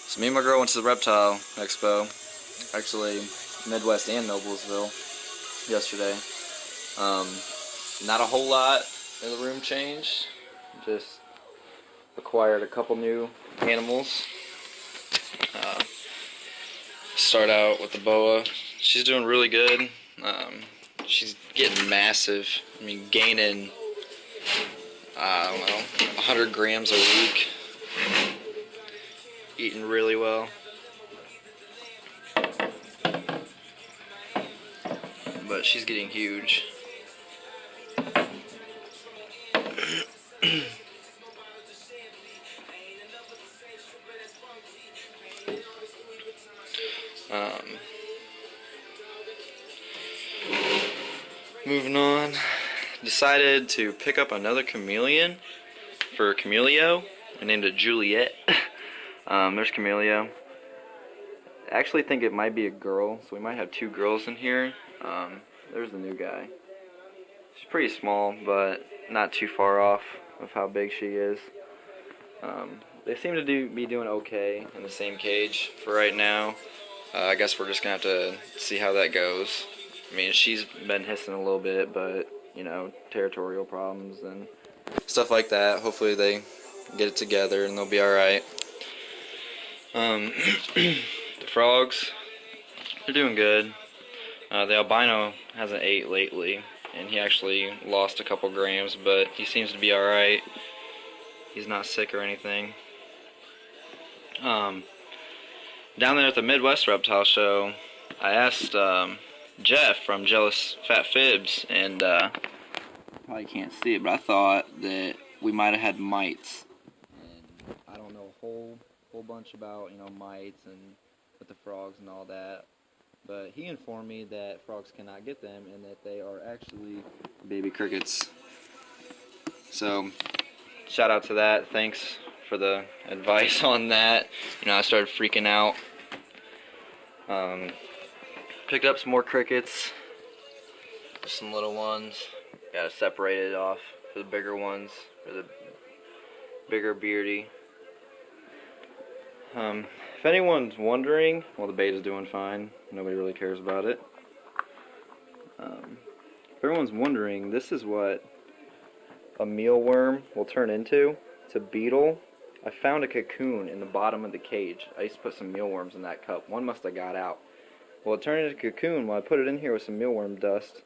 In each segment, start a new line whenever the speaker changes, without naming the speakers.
So me and my girl went to the Reptile Expo, actually Midwest and Noblesville, yesterday. Not a whole lot in the room changed, just acquired a couple new animals. Start out with the boa. She's doing really good. She's getting massive. I mean, gaining, I don't know, 100 grams a week. Eating really well. But she's getting huge. Moving on, decided to pick up another chameleon for Camelio. I named it Juliet. There's Camelio. I actually think it might be a girl, so we might have two girls in here. There's the new guy. She's pretty small, but not too far off of how big she is. They seem to be doing okay in the same cage for right now. I guess we're just going to have to see how that goes. I mean, she's been hissing a little bit, but, you know, territorial problems and stuff like that. Hopefully they get it together and they'll be alright. The frogs, they're doing good. The albino hasn't ate lately, and he actually lost a couple grams, but he seems to be alright. He's not sick or anything. Down there at the Midwest Reptile Show, I asked Jeff from Jela's Phat Phibs, and probably can't see it, but I thought that we might have had mites. And I don't know a whole bunch about, you know, mites and with the frogs and all that, but he informed me that frogs cannot get them and that they are actually baby crickets. So shout out to that. Thanks for the advice on that. You know, I started freaking out. Picked up some more crickets, some little ones. Got to separate it off for the bigger ones, for the bigger beardy. If anyone's wondering, well, the beta's doing fine. Nobody really cares about it. If everyone's wondering, this is what a mealworm will turn into. It's a beetle. I found a cocoon in the bottom of the cage. I used to put some mealworms in that cup. One must have got out. Well, it turned into a cocoon. Well, I put it in here with some mealworm dust,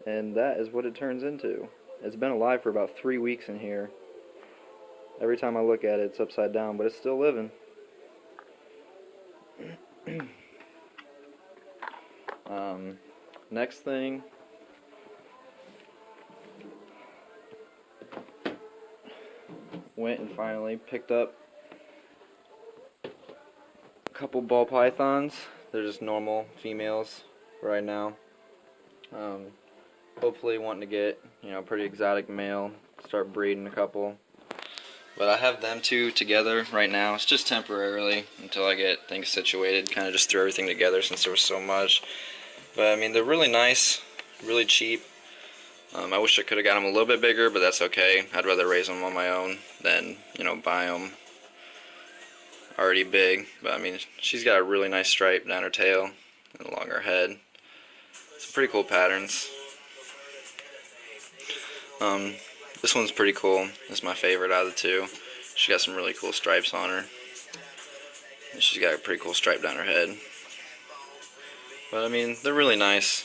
and that is what it turns into. It's been alive for about 3 weeks in here. Every time I look at it, it's upside down, but it's still living. Next thing, went and finally picked up a couple ball pythons. They're just normal females right now. Hopefully wanting to get, you know, a pretty exotic male, start breeding a couple. But I have them two together right now. It's just temporarily until I get things situated. Kind of just threw everything together since there was so much. But I mean, they're really nice, really cheap. I wish I could have got them a little bit bigger, but that's okay. I'd rather raise them on my own than, you know, buy them already big. But I mean, she's got a really nice stripe down her tail and along her head. Some pretty cool patterns. This one's pretty cool. This is my favorite out of the two. She got some really cool stripes on her. And she's got a pretty cool stripe down her head. But I mean, they're really nice.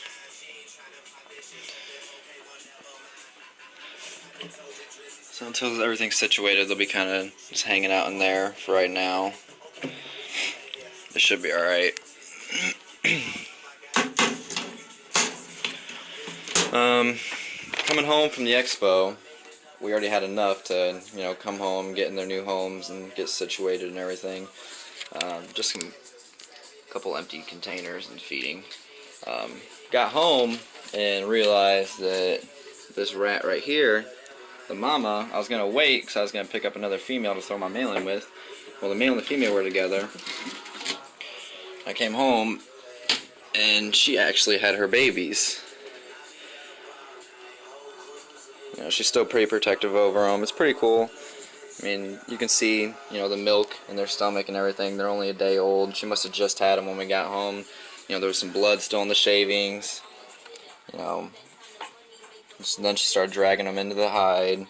So until everything's situated, they'll be kind of just hanging out in there for right now. They should be alright. Coming home from the expo, we already had enough to, you know, come home, get in their new homes, and get situated and everything. Just a couple empty containers and feeding. Got home and realized that this rat right here, the mama, I was going to wait because I was going to pick up another female to throw my male in with. Well, the male and the female were together. I came home and she actually had her babies. You know, she's still pretty protective over them. It's pretty cool. I mean, you can see, you know, the milk in their stomach and everything. They're only a day old. She must have just had them when we got home. You know, there was some blood still in the shavings. You know, then she started dragging them into the hide.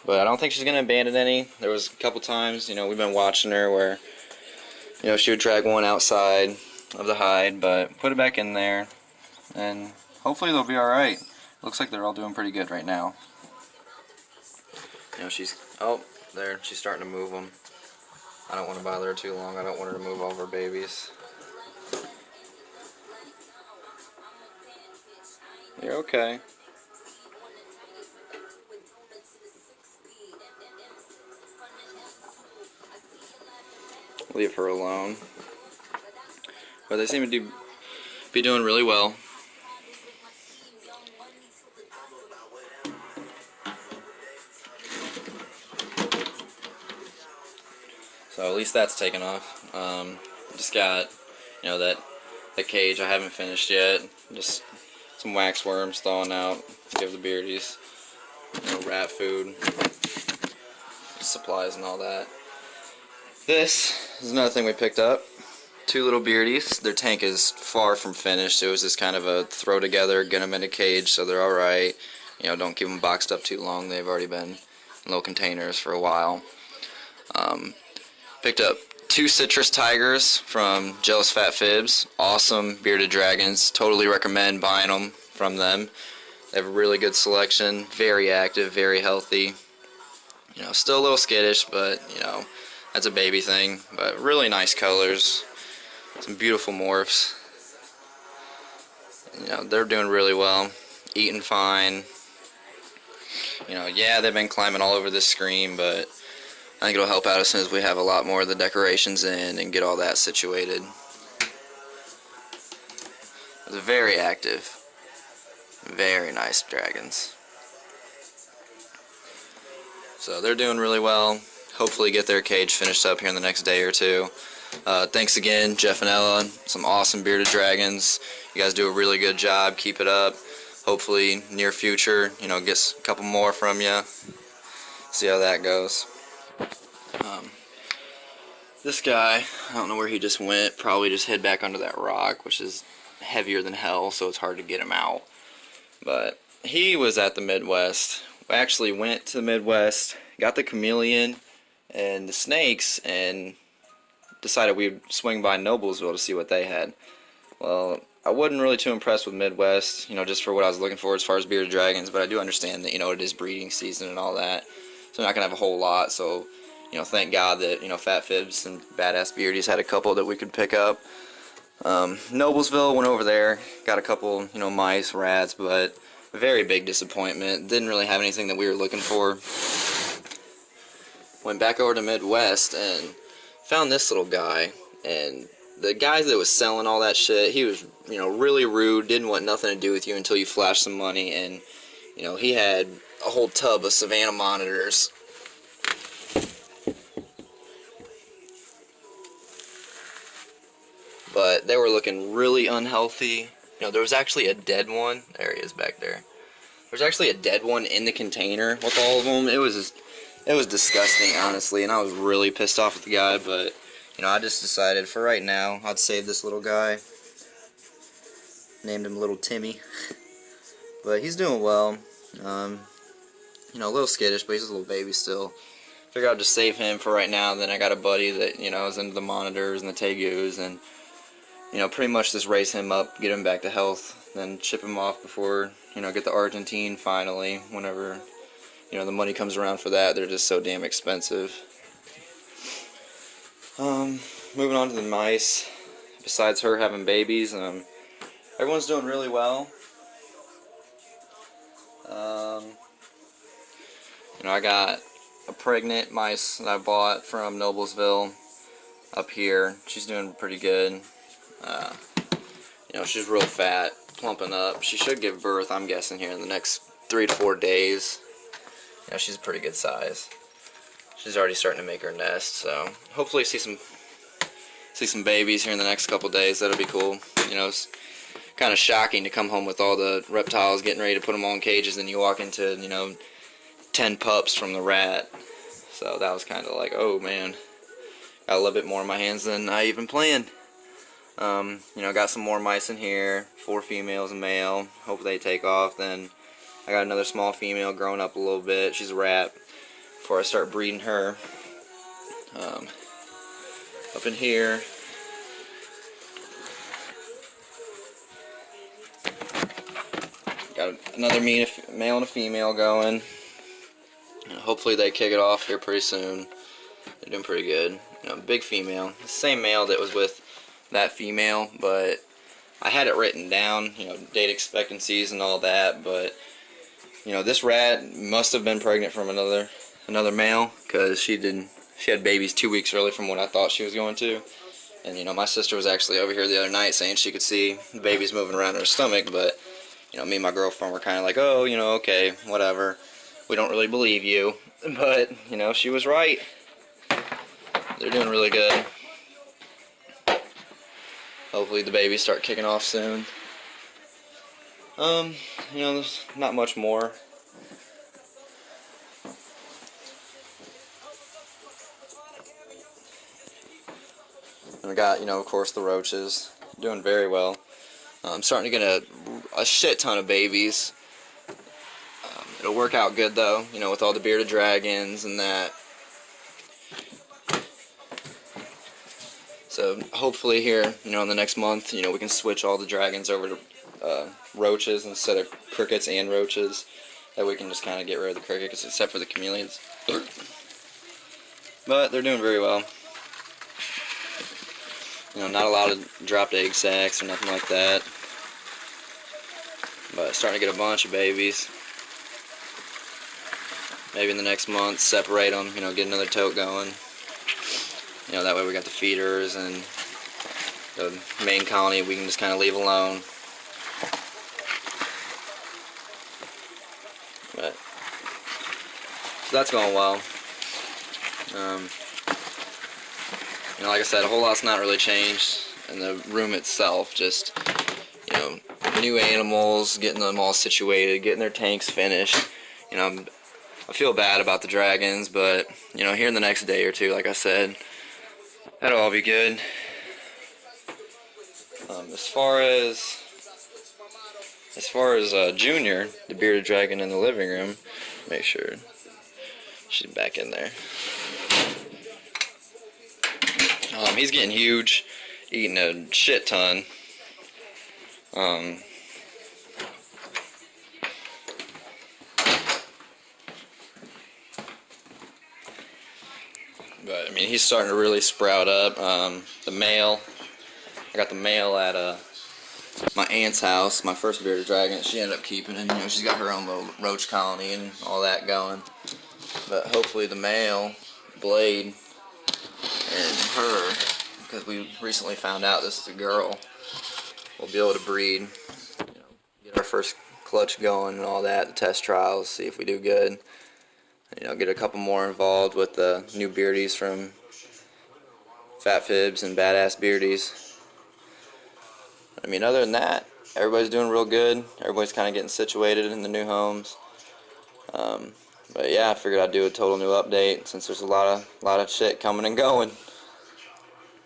But I don't think she's going to abandon any. There was a couple times, you know, we've been watching her where, you know, she would drag one outside of the hide, but put it back in there, and hopefully they'll be alright. Looks like they're all doing pretty good right now. You know, oh, there, she's starting to move them. I don't want to bother her too long. I don't want her to move all of her babies. You're okay. Leave her alone. But they seem to be doing really well. So at least that's taken off. Just got, you know, that cage I haven't finished yet. Just some wax worms thawing out. Give the Beardies, you know, rat food, supplies and all that. This is another thing we picked up. 2 little Beardies. Their tank is far from finished. It was just kind of a throw together, get them in a cage so they're alright. You know, don't keep them boxed up too long. They've already been in little containers for a while. Picked up 2 citrus tigers from Jela's Phat Phibs. Awesome bearded dragons. Totally recommend buying them from them. They have a really good selection. Very active, very healthy. You know, still a little skittish, but, you know, that's a baby thing. But really nice colors. Some beautiful morphs. You know, they're doing really well. Eating fine. You know, yeah, they've been climbing all over this screen, but I think it'll help out as soon as we have a lot more of the decorations in and get all that situated. It's very active. Very nice dragons. So they're doing really well. Hopefully get their cage finished up here in the next day or two. Thanks again, Jeff and Ella. Some awesome bearded dragons. You guys do a really good job. Keep it up. Hopefully, near future, you know, get a couple more from you. See how that goes. This guy, I don't know where he just went. Probably just hid back under that rock, which is heavier than hell, so it's hard to get him out. But he was at the Midwest. We actually went to the Midwest, got the chameleon and the snakes, and decided we'd swing by Noblesville to see what they had. Well, I wasn't really too impressed with Midwest, you know, just for what I was looking for as far as bearded dragons, but I do understand that, you know, it is breeding season and all that, so I'm not going to have a whole lot, so, you know, thank God that, you know, Phat Phibs and Badass Beardies had a couple that we could pick up. Noblesville, went over there, got a couple, you know, mice, rats, but very big disappointment. Didn't really have anything that we were looking for. Went back over to Midwest and found this little guy, and the guy that was selling all that shit, he was, you know, really rude, didn't want nothing to do with you until you flashed some money, and, you know, he had a whole tub of savannah monitors. But they were looking really unhealthy. You know, there was actually a dead one. There he is back there. There's actually a dead one in the container with all of them. It was disgusting, honestly, and I was really pissed off with the guy, but, you know, I just decided for right now I'd save this little guy. Named him Little Timmy. But he's doing well. You know, a little skittish, but he's a little baby still. Figured I'd just save him for right now. Then I got a buddy that, you know, is into the monitors and the tegus, and, you know, pretty much just raise him up, get him back to health, then ship him off before, you know, get the Argentine finally, whenever, you know, the money comes around for that. They're just so damn expensive. Moving on to the mice. Besides her having babies, everyone's doing really well. You know, I got a pregnant mice that I bought from Noblesville up here. She's doing pretty good. You know, she's real fat, plumping up. She should give birth, I'm guessing, here in the next 3 to 4 days. You know, she's a pretty good size. She's already starting to make her nest, so hopefully see some babies here in the next couple days. That'll be cool. You know, it's kind of shocking to come home with all the reptiles, getting ready to put them all in cages, and you walk into, you know, 10 pups from the rat. So that was kind of like, oh man, got a little bit more in my hands than I even planned. You know, got some more mice in here, 4 females and male. Hope they take off. Then I got another small female growing up a little bit. She's a rat. Before I start breeding her, up in here, got another male and a female going. Hopefully they kick it off here pretty soon. They're doing pretty good. You know, big female. The same male that was with that female, but I had it written down, you know, date expectancies and all that, but you know, this rat must have been pregnant from another male, because she had babies 2 weeks early from what I thought she was going to. And you know, my sister was actually over here the other night saying she could see the babies moving around in her stomach, but you know, me and my girlfriend were kind of like, oh, you know, okay, whatever. We don't really believe you, but you know, she was right. They're doing really good. Hopefully the babies start kicking off soon. You know, there's not much more. And we got, you know, of course, the roaches. Doing very well. I'm starting to get a shit ton of babies. It'll work out good though, you know, with all the bearded dragons and that. So hopefully here, you know, in the next month, you know, we can switch all the dragons over to roaches instead of crickets and roaches. That we can just kind of get rid of the crickets except for the chameleons. But they're doing very well. You know, not a lot of dropped egg sacs or nothing like that. But starting to get a bunch of babies. Maybe in the next month, separate them, you know, get another tote going. You know, that way we got the feeders and the main colony we can just kind of leave alone. But, so that's going well. You know, like I said, a whole lot's not really changed in the room itself. Just, you know, new animals, getting them all situated, getting their tanks finished. You know, I feel bad about the dragons, but, you know, here in the next day or two, like I said, that'll all be good. As far as Junior, the bearded dragon in the living room, make sure she's back in there. He's getting huge, eating a shit ton. But I mean, he's starting to really sprout up. The male, I got the male at my aunt's house, my first bearded dragon. She ended up keeping him. You know, she's got her own little roach colony and all that going. But hopefully the male, Blade, and her, because we recently found out this is a girl, we'll be able to breed, you know, get our first clutch going and all that, the test trials, see if we do good. You know, get a couple more involved with the new Beardies from Phat, Phibs, and Badass Beardies. I mean, other than that, everybody's doing real good. Everybody's kind of getting situated in the new homes. But yeah, I figured I'd do a total new update since there's a lot of shit coming and going.